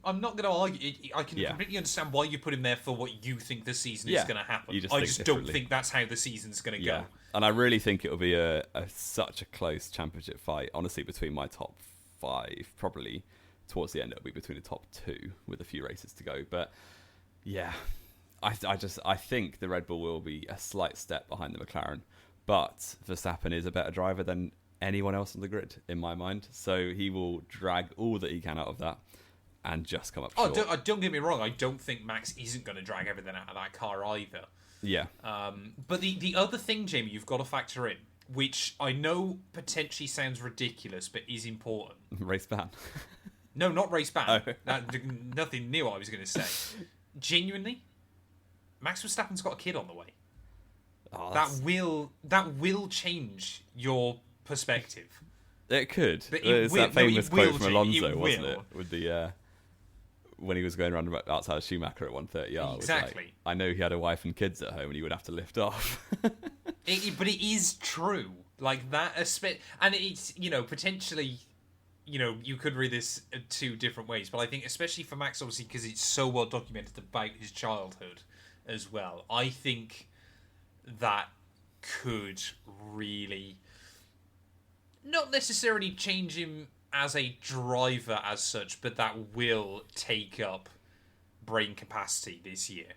Speaker 1: I'm not going to argue. I can
Speaker 2: Yeah.
Speaker 1: completely understand why you put him there for what you think the season
Speaker 2: Yeah,
Speaker 1: is going to happen.
Speaker 2: you just
Speaker 1: I
Speaker 2: think
Speaker 1: just don't
Speaker 2: differently.
Speaker 1: think that's how the season's going to
Speaker 2: yeah,
Speaker 1: go.
Speaker 2: and I really think it'll be a such a close championship fight. Honestly, between my top 5, probably towards the end it'll be between the top 2 with a few races to go. But yeah, I think the Red Bull will be a slight step behind the McLaren, but Verstappen is a better driver than anyone else on the grid in my mind. So he will drag all that he can out of that and just come up short.
Speaker 1: Don't get me wrong. I don't think Max isn't going to drag everything out of that car either.
Speaker 2: Yeah.
Speaker 1: But the other thing, Jamie, you've got to factor in, which I know potentially sounds ridiculous, but is important.
Speaker 2: Race ban.
Speaker 1: No, not race ban.
Speaker 2: Oh.
Speaker 1: Nothing new. I was going to say. Genuinely, Max Verstappen's got a kid on the way.
Speaker 2: Oh,
Speaker 1: That will change your perspective.
Speaker 2: It could.
Speaker 1: But
Speaker 2: There's that famous quote from Alonso, wasn't
Speaker 1: will.
Speaker 2: it? With the when he was going around outside Schumacher at 130R.
Speaker 1: Exactly.
Speaker 2: Like, I know he had a wife and kids at home, and he would have to lift off.
Speaker 1: But it is true. Like that aspect, and it's potentially. You could read this 2 different ways, but I think especially for Max, obviously, because it's so well documented about his childhood as well, I think that could really not necessarily change him as a driver as such, but that will take up brain capacity this year.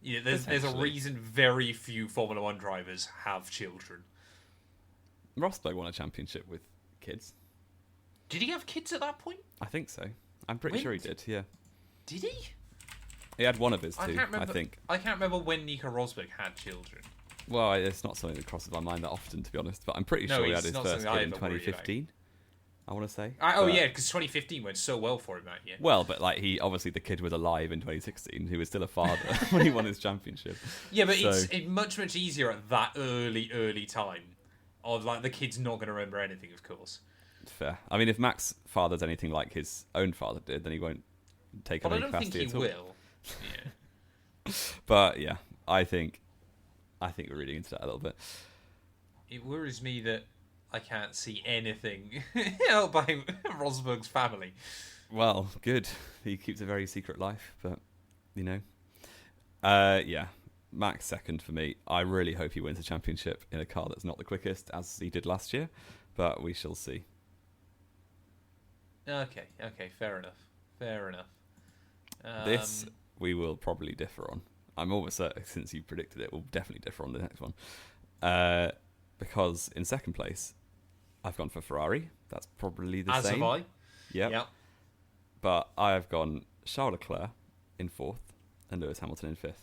Speaker 1: There's a reason very few Formula 1 drivers have children.
Speaker 2: Rosberg won a championship with kids.
Speaker 1: Did he have kids at that point?
Speaker 2: I think so. I'm pretty sure he did, yeah.
Speaker 1: Did he?
Speaker 2: He had one of his 2,
Speaker 1: I can't remember.
Speaker 2: I think.
Speaker 1: I can't remember when Nico Rosberg had children.
Speaker 2: Well, it's not something that crosses my mind that often, to be honest, but I'm pretty sure he had his first kid in 2015, I want to say.
Speaker 1: Yeah, because 2015 went so well for him that year.
Speaker 2: Well, but he obviously the kid was alive in 2016. He was still a father when he won his championship.
Speaker 1: Yeah, but it's much easier at that early time. Of the kid's not going to remember anything, of course.
Speaker 2: Fair. I mean, if Max fathers anything like his own father did, then he won't take on any capacity at all.
Speaker 1: I don't think he will. Yeah.
Speaker 2: But yeah, I think we're reading into that a little bit.
Speaker 1: It worries me that I can't see anything held by Rosberg's family.
Speaker 2: Well, good. He keeps a very secret life, but yeah. Max second for me. I really hope he wins a championship in a car that's not the quickest, as he did last year, but we shall see.
Speaker 1: Okay, fair enough.
Speaker 2: This we will probably differ on. I'm almost certain, since you predicted it, we'll definitely differ on the next one. Because in second place, I've gone for Ferrari. That's probably the same.
Speaker 1: As have I.
Speaker 2: Yep. But I have gone Charles Leclerc in 4th and Lewis Hamilton in 5th.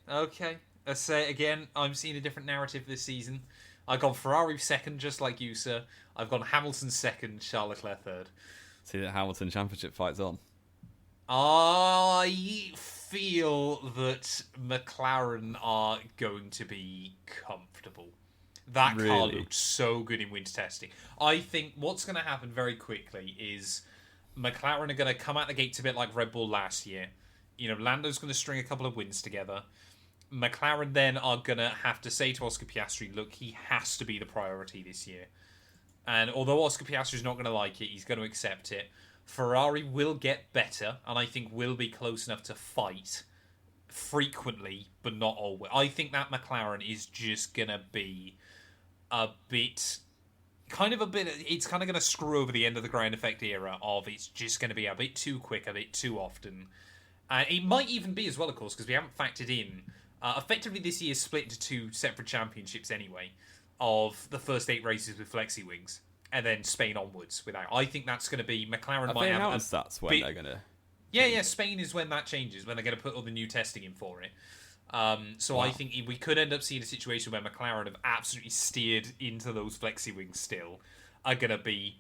Speaker 1: Okay. Let's say it again. I'm seeing a different narrative this season. I've gone Ferrari second, just like you, sir. I've gone Hamilton second, Charles Leclerc third.
Speaker 2: See that Hamilton championship fight's on.
Speaker 1: I feel that McLaren are going to be comfortable. That car looked so good in winter testing. I think what's going to happen very quickly is McLaren are going to come out the gates a bit like Red Bull last year. Lando's going to string a couple of wins together. McLaren then are going to have to say to Oscar Piastri, look, he has to be the priority this year. And although Oscar Piastri's not going to like it, he's going to accept it. Ferrari will get better, and I think will be close enough to fight frequently, but not always. I think that McLaren is just going to be it's kind of going to screw over the end of the ground effect era of it's just going to be a bit too quick, a bit too often. And it might even be as well, of course, because we haven't factored in. Effectively, this year's split into 2 separate championships anyway, of the first 8 races with flexi wings, and then Spain onwards without. I think that's going to be McLaren might have.
Speaker 2: That's when they're going to.
Speaker 1: Yeah. Spain is when that changes, when they're going to put all the new testing in for it. So I think we could end up seeing a situation where McLaren have absolutely steered into those flexi wings still, are going to be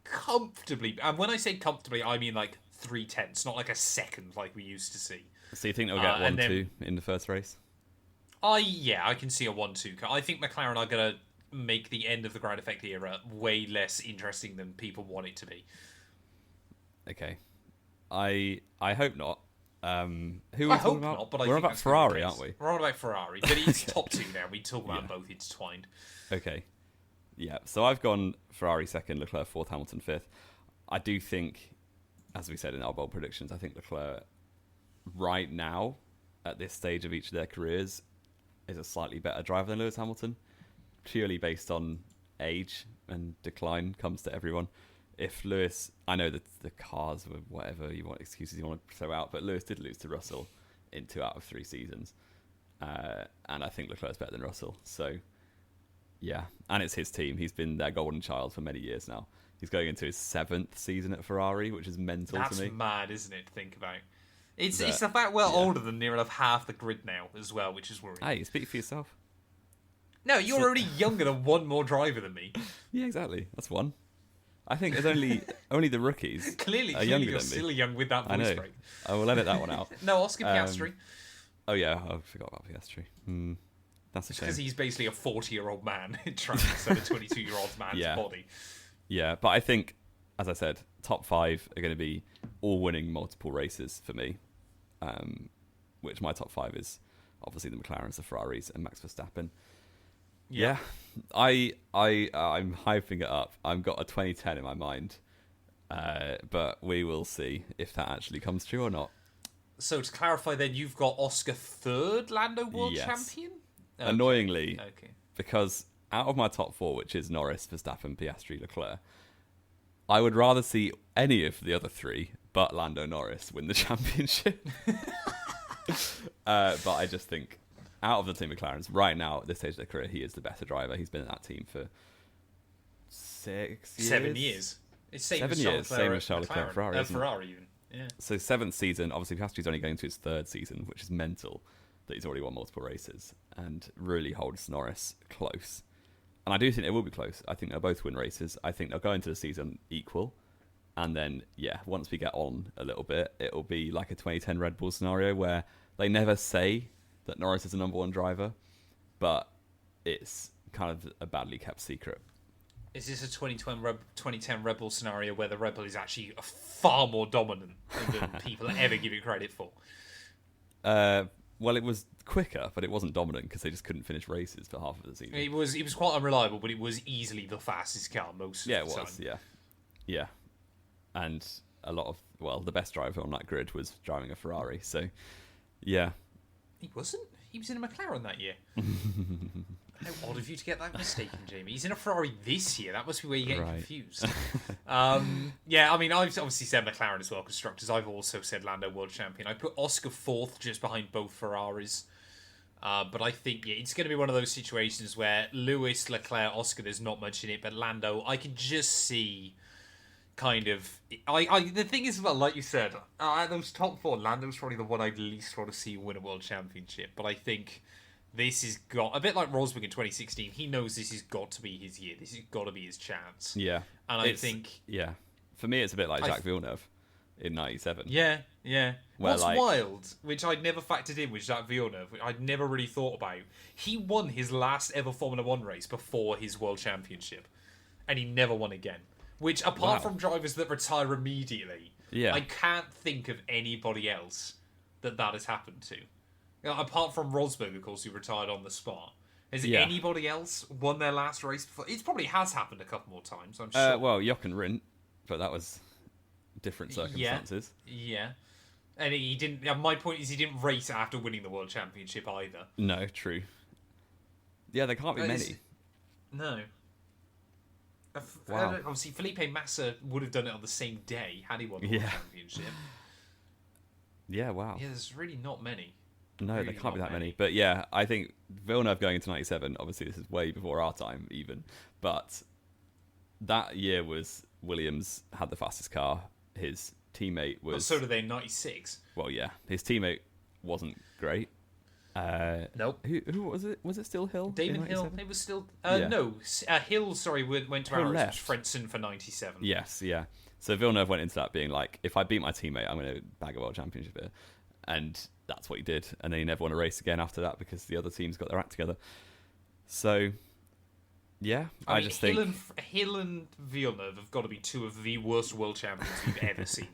Speaker 1: comfortably. And when I say comfortably, I mean like 3/10, not like a second like we used to see.
Speaker 2: So you think they'll get 1-2 in the first race?
Speaker 1: I can see a 1-2. I think McLaren are going to make the end of the ground effect era way less interesting than people want it to be.
Speaker 2: Okay. I hope not. Who are we
Speaker 1: I
Speaker 2: talking
Speaker 1: hope
Speaker 2: about?
Speaker 1: not, but
Speaker 2: we're about Ferrari, aren't we?
Speaker 1: We're on about Ferrari, but it's top 2 now. We talk about both intertwined.
Speaker 2: Okay. Yeah, so I've gone Ferrari second, Leclerc 4th, Hamilton 5th. I do think, as we said in our bold predictions, I think Leclerc right now, at this stage of each of their careers, is a slightly better driver than Lewis Hamilton, purely based on age and decline comes to everyone. If Lewis, I know that the cars were whatever you want, excuses you want to throw out, but Lewis did lose to Russell in 2 out of 3 seasons. And I think Leclerc's better than Russell. So, yeah. And it's his team. He's been their golden child for many years now. He's going into his 7th season at Ferrari, which is mental to me.
Speaker 1: That's mad, isn't it, to think about? It's the fact we're older than near enough half the grid now as well, which is worrying.
Speaker 2: Hey, speak for yourself.
Speaker 1: No, you're already younger than one more driver than me.
Speaker 2: Yeah, exactly. That's one. I think there's only the rookies
Speaker 1: Clearly
Speaker 2: are younger
Speaker 1: you're
Speaker 2: than me.
Speaker 1: still young with that
Speaker 2: I
Speaker 1: voice
Speaker 2: know.
Speaker 1: break.
Speaker 2: I will edit that one out.
Speaker 1: No, Oscar Piastri.
Speaker 2: Oh yeah, I forgot about Piastri. That's a shame.
Speaker 1: Because he's basically a 40-year-old man trying to sell a 22-year-old man's body.
Speaker 2: Yeah, but I think, as I said, top 5 are going to be all winning multiple races for me. Which my top 5 is obviously the McLarens, the Ferraris, and Max Verstappen. Yeah, I'm hyping it up. I've got a 2010 in my mind, but we will see if that actually comes true or not.
Speaker 1: So to clarify, then you've got Oscar third Lando World Champion.
Speaker 2: Okay. Annoyingly, because out of my top 4, which is Norris, Verstappen, Piastri, Leclerc, I would rather see any of the other 3 but Lando Norris win the championship. But I just think, out of the team McLarens, right now, at this stage of their career, he is the better driver. He's been in that team for 6 years?
Speaker 1: 7 years. It's same
Speaker 2: 7 years, same as Charles Leclerc Ferrari.
Speaker 1: Ferrari, even. Yeah.
Speaker 2: So 7th season, obviously Piastri's only going to his 3rd season, which is mental, that he's already won multiple races, and really holds Norris close. And I do think it will be close. I think they'll both win races. I think they'll go into the season equal. And then, once we get on a little bit, it'll be like a 2010 Red Bull scenario where they never say that Norris is the number 1 driver, but it's kind of a badly kept secret.
Speaker 1: Is this a 2010 Red Bull scenario where the Red Bull is actually far more dominant than people ever give it credit for?
Speaker 2: Well, it was quicker, but it wasn't dominant because they just couldn't finish races for half of the season.
Speaker 1: It was quite unreliable, but it was easily the fastest car most of the time.
Speaker 2: Yeah, it was, yeah. And a lot of, the best driver on that grid was driving a Ferrari, so, yeah.
Speaker 1: He wasn't. He was in a McLaren that year. How odd of you to get that mistaken, Jamie. He's in a Ferrari this year. That must be where you're getting confused. Yeah, I mean, I've obviously said McLaren as well, constructors. I've also said Lando World Champion. I put Oscar 4th just behind both Ferraris. But I think it's going to be one of those situations where Lewis, Leclerc, Oscar, there's not much in it. But Lando, I can just see kind of... the thing is, well, like you said, those top 4, Lando's probably the one I'd least want to see win a World Championship. But I think... this has got, a bit like Rosberg in 2016, he knows this has got to be his year. This has got to be his chance.
Speaker 2: Yeah.
Speaker 1: And I think...
Speaker 2: yeah. For me, it's a bit like Jacques Villeneuve in 97.
Speaker 1: Yeah. What's
Speaker 2: like,
Speaker 1: wild, which I'd never factored in with Jacques Villeneuve, which I'd never really thought about, he won his last ever Formula 1 race before his World Championship. And he never won again. Which, apart from drivers that retire immediately, I can't think of anybody else that has happened to. Apart from Rosberg, of course, who retired on the spot. Has anybody else won their last race before? It probably has happened a couple more times, I'm sure.
Speaker 2: Well, Jochen Rindt, but that was different circumstances.
Speaker 1: Yeah. And he didn't... My point is he didn't race after winning the World Championship either.
Speaker 2: No, true. Yeah, there can't be many.
Speaker 1: No.
Speaker 2: Wow.
Speaker 1: Obviously, Felipe Massa would have done it on the same day had he won the World Championship.
Speaker 2: Yeah, wow.
Speaker 1: Yeah, there's really not many.
Speaker 2: No,
Speaker 1: really
Speaker 2: there can't be that many. But yeah, I think Villeneuve going into 97, obviously this is way before our time even, but that year was Williams had the fastest car. His teammate was...
Speaker 1: Well, so did they in 96.
Speaker 2: Well, yeah. His teammate wasn't great.
Speaker 1: Nope.
Speaker 2: Who was it? Was it still Hill?
Speaker 1: Damon Hill. It was still... No. Hill, sorry, went to Arrows. It was Frentzen for 97.
Speaker 2: Yes, yeah. So Villeneuve went into that being like, if I beat my teammate, I'm going to bag a world championship here. And that's what he did. And then he never won a race again after that because the other teams got their act together. So, yeah, I mean, just think...
Speaker 1: Hill and Villeneuve have got to be two of the worst world champions we've ever seen.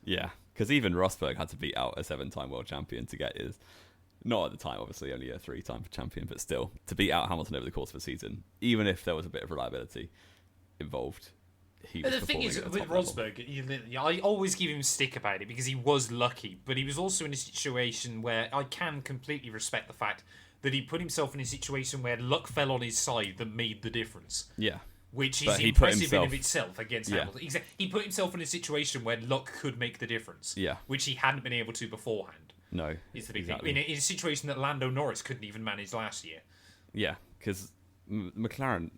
Speaker 2: Yeah, because even Rosberg had to beat out a 7-time world champion to get his... Not at the time, obviously, only a 3-time champion, but still, to beat out Hamilton over the course of a season, even if there was a bit of reliability involved, he was
Speaker 1: The thing
Speaker 2: performing
Speaker 1: is,
Speaker 2: at the
Speaker 1: with
Speaker 2: top level.
Speaker 1: Rosberg, I always give him stick about it because he was lucky, but he was also in a situation where I can completely respect the fact that he put himself in a situation where luck fell on his side that made the difference.
Speaker 2: Yeah.
Speaker 1: Which is
Speaker 2: But he put
Speaker 1: impressive in
Speaker 2: himself-
Speaker 1: of itself against
Speaker 2: Yeah.
Speaker 1: Hamilton. Exactly. He put himself in a situation where luck could make the difference.
Speaker 2: Yeah.
Speaker 1: Which he hadn't been able to beforehand.
Speaker 2: No.
Speaker 1: Is the big
Speaker 2: exactly.
Speaker 1: thing. In a situation that Lando Norris couldn't even manage last year.
Speaker 2: Yeah, because McLaren,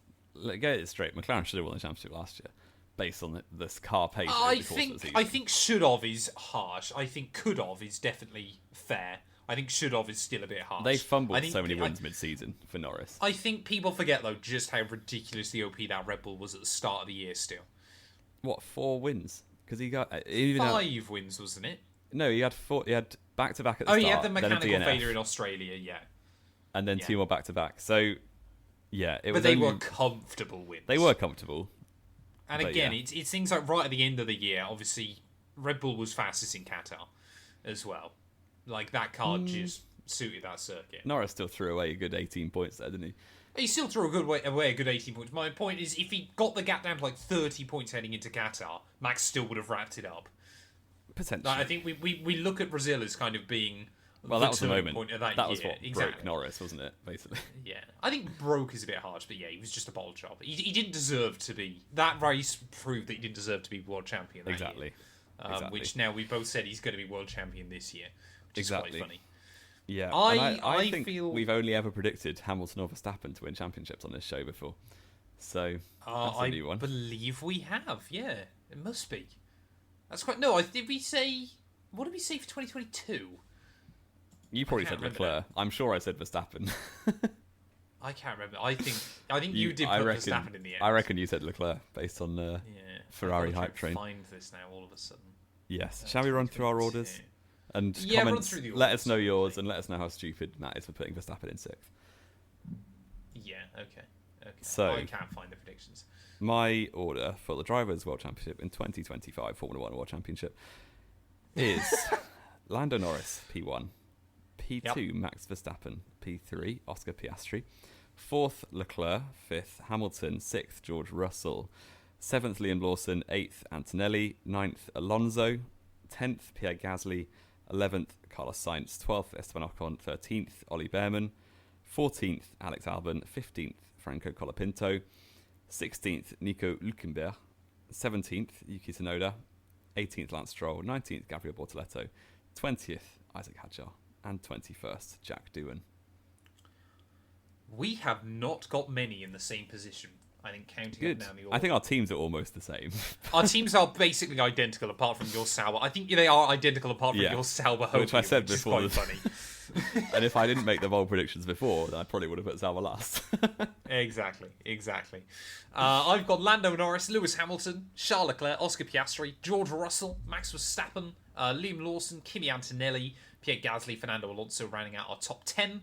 Speaker 2: get it straight, McLaren should have won the championship last year, based on this car pace. over the course of the season.
Speaker 1: I think should have is harsh. I think could have is definitely fair. I think should have is still a bit harsh.
Speaker 2: They fumbled
Speaker 1: I think-
Speaker 2: so many wins mid-season for Norris.
Speaker 1: I think people forget though just how ridiculously OP that Red Bull was at the start of the year. Still,
Speaker 2: What, 4 wins? Because he got he even had,
Speaker 1: 5 wins, wasn't it?
Speaker 2: no, he had 4. He had back-to-back at the
Speaker 1: Oh,
Speaker 2: start.
Speaker 1: he had the
Speaker 2: then a
Speaker 1: mechanical
Speaker 2: DNF,
Speaker 1: failure in Australia, yeah.
Speaker 2: and then
Speaker 1: yeah.
Speaker 2: 2 more back-to-back. So, yeah, it
Speaker 1: But
Speaker 2: was.
Speaker 1: they
Speaker 2: only-
Speaker 1: were comfortable wins.
Speaker 2: They were comfortable.
Speaker 1: And
Speaker 2: but
Speaker 1: again,
Speaker 2: yeah.
Speaker 1: it's things like right at the end of the year. Obviously, Red Bull was fastest in Qatar as well. Like that car just suited that circuit.
Speaker 2: Norris still threw away a good 18 points there, didn't he?
Speaker 1: He still threw away a good 18 points. My point is, if he got the gap down to like 30 points heading into Qatar, Max still would have wrapped it up.
Speaker 2: Potentially.
Speaker 1: Like, I think we look at Brazil as kind of being
Speaker 2: well,
Speaker 1: the
Speaker 2: that was the
Speaker 1: turning
Speaker 2: moment.
Speaker 1: point of that
Speaker 2: That
Speaker 1: year.
Speaker 2: was what
Speaker 1: exactly.
Speaker 2: broke Norris, wasn't it? Basically.
Speaker 1: Yeah, I think broke is a bit harsh, but yeah, he was just a bottle job. He didn't deserve to be. That race proved that he didn't deserve to be world champion. That
Speaker 2: Exactly.
Speaker 1: year.
Speaker 2: Exactly.
Speaker 1: Which now we both said he's going to be world champion this year, which is
Speaker 2: Exactly.
Speaker 1: quite funny.
Speaker 2: Yeah,
Speaker 1: I
Speaker 2: think
Speaker 1: feel-
Speaker 2: we've only ever predicted Hamilton or Verstappen to win championships on this show before, so that's a
Speaker 1: I
Speaker 2: new one.
Speaker 1: believe we have. Yeah, it must be. That's quite. No, did we say? What did we say for 2022?
Speaker 2: You probably
Speaker 1: can't
Speaker 2: said
Speaker 1: remember
Speaker 2: Leclerc. I'm sure I said Verstappen.
Speaker 1: I can't remember. I think you did
Speaker 2: I
Speaker 1: put
Speaker 2: reckon,
Speaker 1: Verstappen in the end.
Speaker 2: I reckon you said Leclerc based on
Speaker 1: Yeah.
Speaker 2: Ferrari
Speaker 1: I've gotta
Speaker 2: hype
Speaker 1: try and
Speaker 2: train.
Speaker 1: Find this now all of a sudden.
Speaker 2: Yes. Shall we run through our orders
Speaker 1: 2022.
Speaker 2: and
Speaker 1: Yeah, run
Speaker 2: comments?
Speaker 1: through the
Speaker 2: Let
Speaker 1: orders,
Speaker 2: us know yours
Speaker 1: probably.
Speaker 2: and let us know how stupid Matt is for putting Verstappen in 6th.
Speaker 1: Yeah. Okay. Okay.
Speaker 2: So-
Speaker 1: I can't find the predictions.
Speaker 2: My order for the Drivers' World Championship in 2025 Formula 1 World Championship is Lando Norris, P1. P2, Max Verstappen. P3, Oscar Piastri. 4th, Leclerc. 5th, Hamilton. 6th, George Russell. 7th, Liam Lawson. 8th, Antonelli. 9th, Alonso. 10th, Pierre Gasly. 11th, Carlos Sainz. 12th, Esteban Ocon. 13th, Ollie Behrman. 14th, Alex Albon. 15th, Franco Colapinto. 16th, Nico Hülkenberg. 17th, Yuki Tsunoda. 18th, Lance Stroll. 19th, Gabriel Bortoleto. 20th, Isaac Hadjar. And 21st, Jack Doohan.
Speaker 1: We have not got many in the same position. I think counting
Speaker 2: Good.
Speaker 1: up now the order.
Speaker 2: I think our teams are almost the same.
Speaker 1: Our teams are basically identical apart from your Sauber. I think they are identical apart from
Speaker 2: Yeah.
Speaker 1: your Sauber
Speaker 2: Which I
Speaker 1: Hopium,
Speaker 2: said
Speaker 1: which is
Speaker 2: before
Speaker 1: quite
Speaker 2: the-
Speaker 1: funny.
Speaker 2: And if I didn't make the bold predictions before, then I probably would have put Sauber last.
Speaker 1: Exactly. I've got Lando Norris, Lewis Hamilton, Charles Leclerc, Oscar Piastri, George Russell, Max Verstappen, Liam Lawson, Kimi Antonelli, Pierre Gasly, Fernando Alonso rounding out our top 10.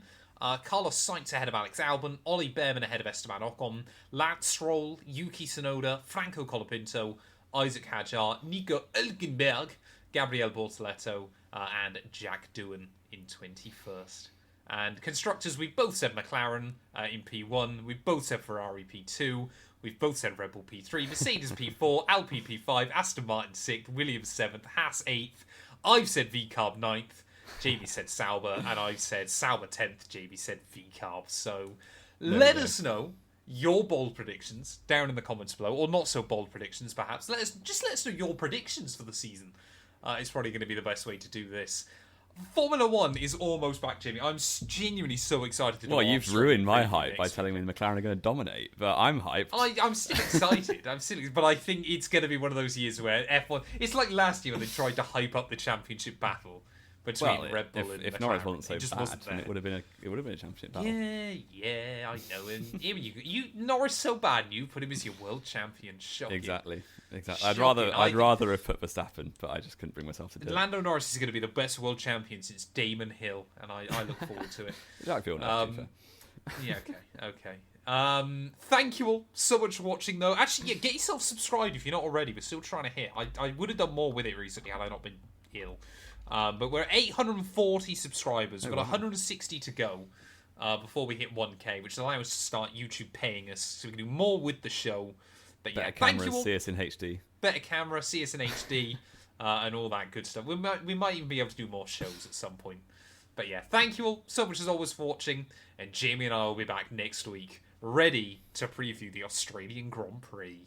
Speaker 1: Carlos Sainz ahead of Alex Albon, Ollie Behrman ahead of Esteban Ocon, Lance Stroll, Yuki Tsunoda, Franco Colapinto, Isaac Hadjar, Nico Hülkenberg, Gabriel Bortoleto, and Jack Doohan in 21st. And constructors, we both said McLaren in P1, we both said Ferrari P2, we've both said Red Bull P3, Mercedes P4, Alpine P5, Aston Martin 6th, Williams 7th, Haas 8th, I've said VCarb 9th, Jamie said Sauber, and I said Sauber 10th, Jamie said VCarb. So let us know your bold predictions down in the comments below, or not so bold predictions perhaps. Let us know your predictions for the season. It's probably going to be the best way to do this. Formula 1 is almost back, Jamie. I'm genuinely so excited to do
Speaker 2: Well,
Speaker 1: our
Speaker 2: you've
Speaker 1: Armstrong
Speaker 2: ruined my
Speaker 1: preview
Speaker 2: hype
Speaker 1: next
Speaker 2: by
Speaker 1: week.
Speaker 2: telling me the McLaren are going to dominate, but I'm hyped.
Speaker 1: I'm still excited. But I think it's going to be one of those years where F1. It's like last year when they tried to hype up the championship battle between
Speaker 2: well,
Speaker 1: Red Bull and
Speaker 2: if
Speaker 1: McLaren.
Speaker 2: Norris wasn't so
Speaker 1: It just
Speaker 2: bad,
Speaker 1: wasn't
Speaker 2: then
Speaker 1: there.
Speaker 2: it would have been a championship battle.
Speaker 1: Yeah, I know. And here you Norris so bad, and you put him as your world champion. Shocking.
Speaker 2: Exactly. I'd
Speaker 1: Shocking.
Speaker 2: rather have put Verstappen, but I just couldn't bring myself to do it.
Speaker 1: Lando Norris is going to be the best world champion since Damon Hill, and I look forward to it.
Speaker 2: Jack Villeneuve, to be fair.
Speaker 1: Yeah, okay. Thank you all so much for watching, though. Actually, yeah, get yourself subscribed if you're not already. We're still trying to hit. I would have done more with it recently had I not been ill. But we're at 840 subscribers. We've got 160 to go before we hit 1K, which will allow us to start YouTube paying us so we can do more with the show. But yeah,
Speaker 2: Better
Speaker 1: thank
Speaker 2: cameras,
Speaker 1: you all.
Speaker 2: see us in HD.
Speaker 1: Better camera, see us in HD, and all that good stuff. We might even be able to do more shows at some point. But yeah, thank you all so much as always for watching, and Jamie and I will be back next week, ready to preview the Australian Grand Prix.